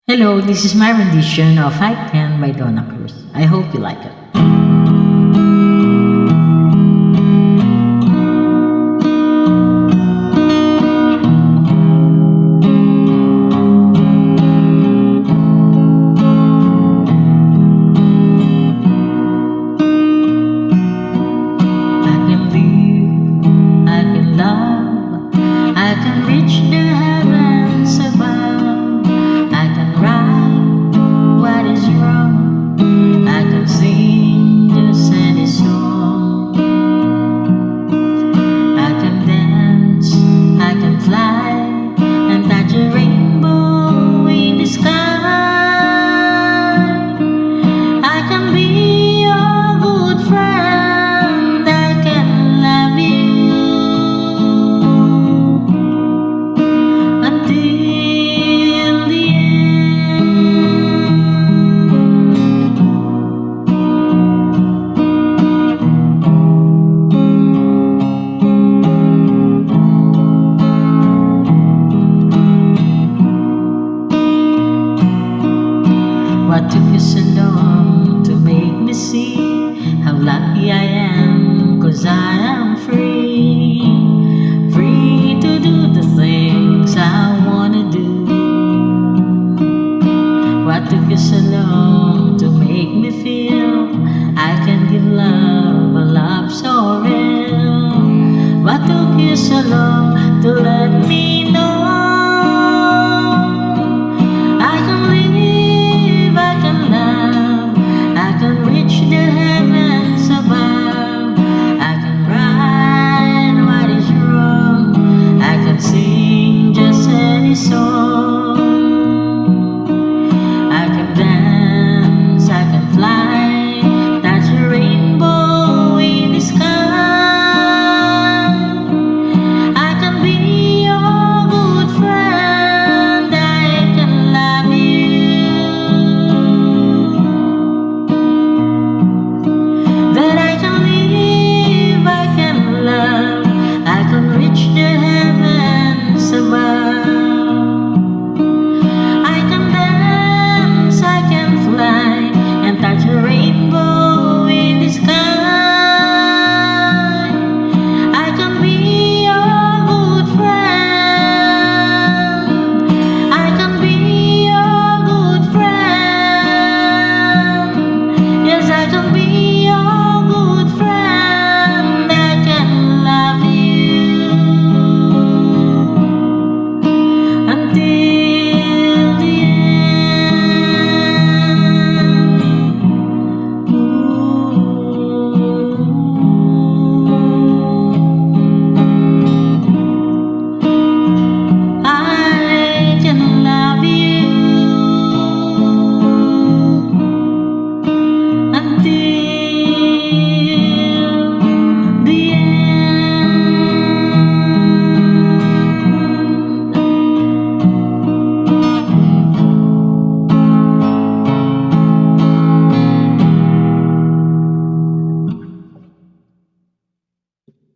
Hello, this is my rendition of I Can by Donna Cruz. I hope you like it. I can live, I can love, I can reach the heavens above. I can right what is wrong, I can sing just any song. I can dance, I can fly, and touch a rainbow in the sky. I can be your good friend, I can love you until the What took you so long to make me see how lucky I am? 'Cause I am free, free to do the things I wanna do. What took you so long to make me feel I can give love, a love so real? What took you so long to let me